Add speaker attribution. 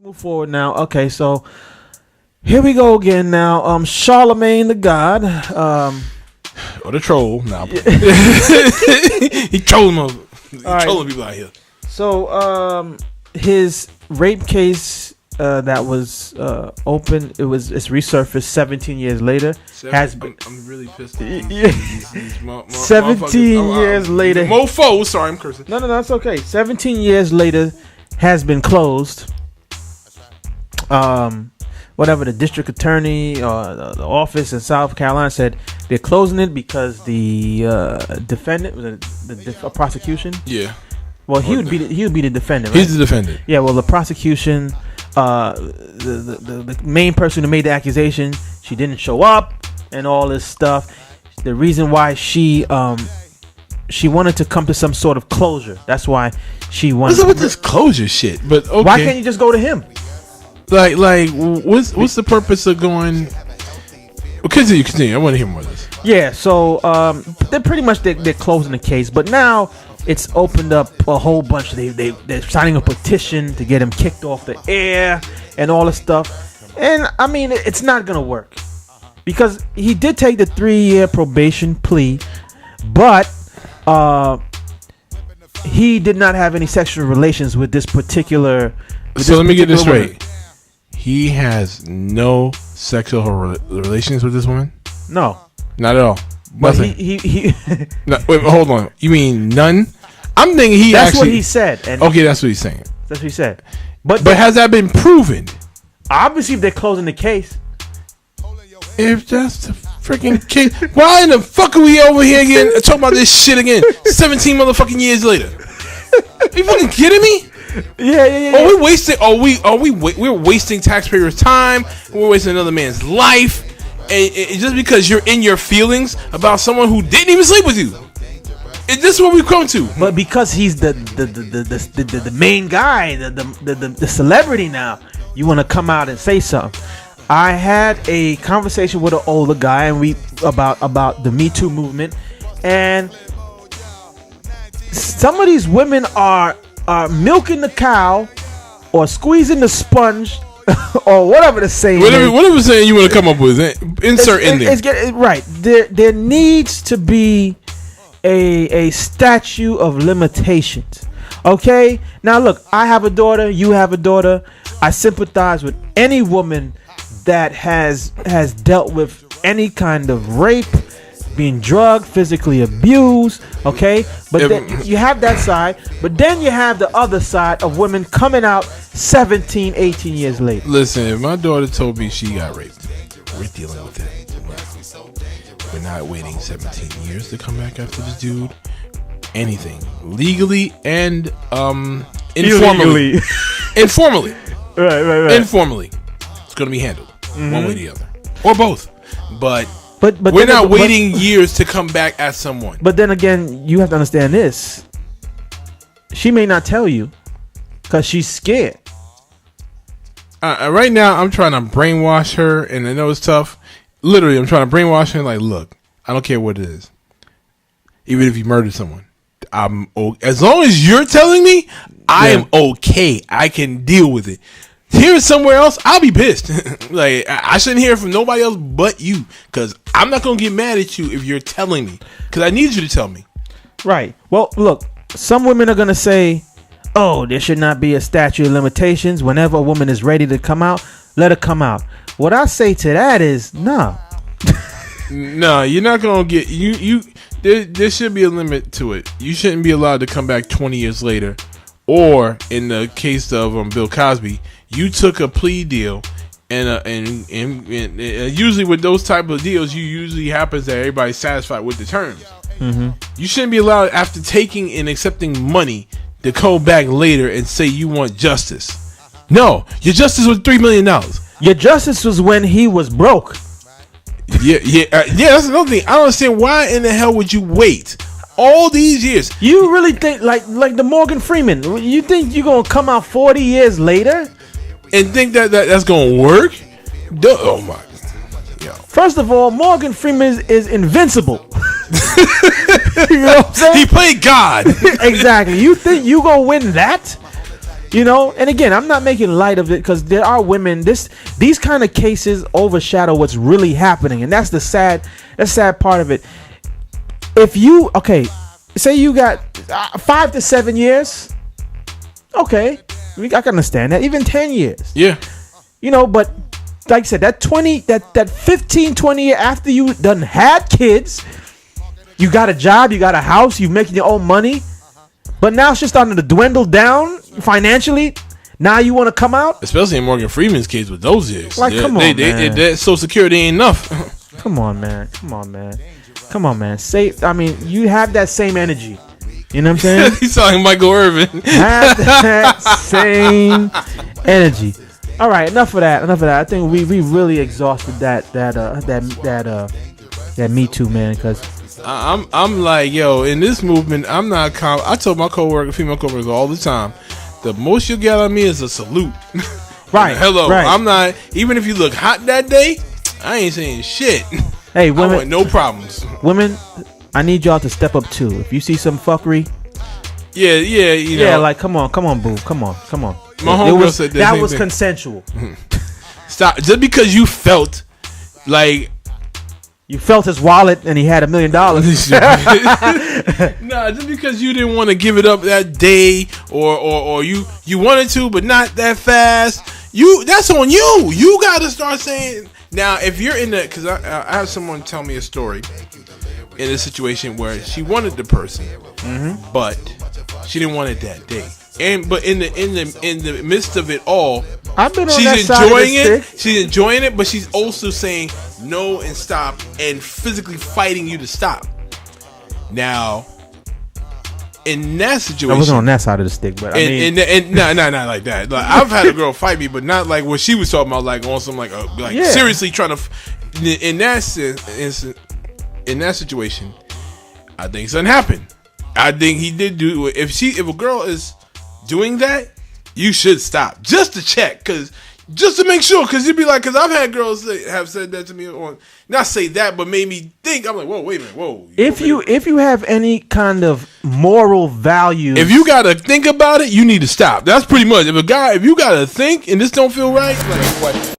Speaker 1: Move forward now. Okay, so here we go again now. Charlamagne the God.
Speaker 2: Or the troll. Nah. He trolling people out here.
Speaker 1: So his rape case that was open, it's resurfaced 17 years later.
Speaker 2: I'm really pissed off. These
Speaker 1: 17 years later.
Speaker 2: Mofo, sorry, I'm cursing.
Speaker 1: No, it's okay. 17 years later has been closed. Whatever the district attorney or the office in South Carolina said, they're closing it because the defendant, the prosecution.
Speaker 2: Yeah.
Speaker 1: Well, he would be the defendant. Right?
Speaker 2: He's the defendant.
Speaker 1: Yeah. Well, the prosecution, the main person who made the accusation, she didn't show up and all this stuff. The reason why she wanted to come to some sort of closure. That's why she wanted.
Speaker 2: What's up with this closure shit? But okay.
Speaker 1: Why can't you just go to him?
Speaker 2: Like, what's the purpose of going? Well, continue. I want to hear more of this.
Speaker 1: Yeah, so they're pretty much they're closing the case, but now it's opened up a whole bunch. They're signing a petition to get him kicked off the air and all this stuff. And I mean, it's not gonna work because he did take the 3-year probation plea, but he did not have any sexual relations with this particular.
Speaker 2: So let me get this straight. He has no sexual relations with this woman?
Speaker 1: No.
Speaker 2: Not at all.
Speaker 1: But
Speaker 2: Nothing.
Speaker 1: he
Speaker 2: No, wait, hold on. You mean none? I'm thinking
Speaker 1: that's what he said. And
Speaker 2: okay, that's what he's saying.
Speaker 1: That's what he said. But
Speaker 2: has that been proven?
Speaker 1: Obviously, if they're closing the case.
Speaker 2: If that's the freaking case, why in the fuck are we over here again talking about this shit again? 17 motherfucking years later. Are you fucking kidding me?
Speaker 1: Yeah.
Speaker 2: Are we wasting? We're wasting taxpayers' time. We're wasting another man's life, and just because you're in your feelings about someone who didn't even sleep with you. Is this what we've come to?
Speaker 1: But because he's the main guy, the celebrity now, you want to come out and say something. I had a conversation with an older guy, and we about the Me Too movement, and some of these women are milking the cow or squeezing the sponge or whatever the saying
Speaker 2: whatever saying you want to come up with, insert in there.
Speaker 1: Right. There needs to be a statute of limitations. Okay? Now look, I have a daughter, you have a daughter. I sympathize with any woman that has dealt with any kind of rape, being drugged, physically abused, okay? But then you have that side, but then you have the other side of women coming out 17, 18 years later.
Speaker 2: Listen, if my daughter told me she got raped, we're dealing with it. We're not waiting 17 years to come back after this dude. Anything. Legally and informally. Informally.
Speaker 1: Right.
Speaker 2: Informally. It's going to be handled. One way or the other. Or both. But we're not waiting years to come back at someone.
Speaker 1: But then again, you have to understand this. She may not tell you because she's scared.
Speaker 2: Right now, I'm trying to brainwash her, and I know it's tough. Literally, I'm trying to brainwash her. Like, look, I don't care what it is. Even if you murdered someone, as long as you're telling me, I am okay. I can deal with it. Hear it somewhere else, I'll be pissed. Like, I shouldn't hear it from nobody else but you, because I'm not going to get mad at you if you're telling me, because I need you to tell me.
Speaker 1: Right. Well, look, some women are going to say, oh, there should not be a statute of limitations. Whenever a woman is ready to come out, let her come out. What I say to that is, no.
Speaker 2: No, you're not going to get, there should be a limit to it. You shouldn't be allowed to come back 20 years later. Or, in the case of Bill Cosby, you took a plea deal, and usually with those type of deals, usually happens that everybody's satisfied with the terms. Mm-hmm. You shouldn't be allowed, after taking and accepting money, to go back later and say you want justice. No, your justice was $3 million.
Speaker 1: Your justice was when he was broke.
Speaker 2: Yeah. That's another thing. I don't understand why in the hell would you wait all these years?
Speaker 1: You really think like the Morgan Freeman? You think you're gonna come out 40 years later
Speaker 2: and think that's gonna work? Oh my! Yo.
Speaker 1: First of all, Morgan Freeman is invincible. You know what I'm saying?
Speaker 2: He played God.
Speaker 1: Exactly. You think you gonna win that? You know, and again, I'm not making light of it because there are women. These kind of cases overshadow what's really happening, and that's the sad part of it. If you say you got 5 to 7 years, okay, I can understand that. Even 10 years,
Speaker 2: yeah.
Speaker 1: You know, but like I said, that 15, 20 year after you done had kids, you got a job, you got a house, you making your own money. But now it's just starting to dwindle down financially. Now you want to come out?
Speaker 2: Especially in Morgan Freeman's case with those years.
Speaker 1: Like, come on, man.
Speaker 2: That Social Security ain't enough.
Speaker 1: Come on, man. You have that same energy. You know what I'm saying?
Speaker 2: He's talking Michael Irvin.
Speaker 1: Have that same energy. All right, enough of that. I think we really exhausted that Me Too, man, because
Speaker 2: I'm like, yo, in this movement, I'm not. I told my female coworkers all the time, the most you'll get out of me is a salute.
Speaker 1: Right.
Speaker 2: Hello.
Speaker 1: Right.
Speaker 2: I'm not. Even if you look hot that day, I ain't saying shit.
Speaker 1: Hey, women,
Speaker 2: I want no problems.
Speaker 1: Women, I need y'all to step up too. If you see some fuckery,
Speaker 2: you know,
Speaker 1: like come on, boo, come on.
Speaker 2: My homegirl said
Speaker 1: that was consensual.
Speaker 2: Stop. Just because you felt like.
Speaker 1: You felt his wallet and he had $1 million.
Speaker 2: Nah, just because you didn't want to give it up that day, or you wanted to, but not that fast. That's on you. You got to start saying now. If you're in the, because I have someone tell me a story in a situation where she wanted the person, but she didn't want it that day. But in the midst of it all,
Speaker 1: I've been on
Speaker 2: she's
Speaker 1: that side
Speaker 2: enjoying
Speaker 1: of the
Speaker 2: it.
Speaker 1: stick.
Speaker 2: She's enjoying it, but she's also saying no and stop and physically fighting you to stop. Now, in that situation,
Speaker 1: I wasn't on that side of the stick, but
Speaker 2: not like that. Like, I've had a girl fight me, but not like what she was talking about, like on some seriously trying to. In that situation, I think something happened. I think he did do. If a girl is doing that, you should stop just to check, just to make sure, because you'd be like, because I've had girls that have said that to me, or not say that, but made me think. I'm like, whoa, wait a minute, whoa.
Speaker 1: If you have any kind of moral value,
Speaker 2: if you gotta think about it, you need to stop. That's pretty much. If you gotta think and this don't feel right, like what?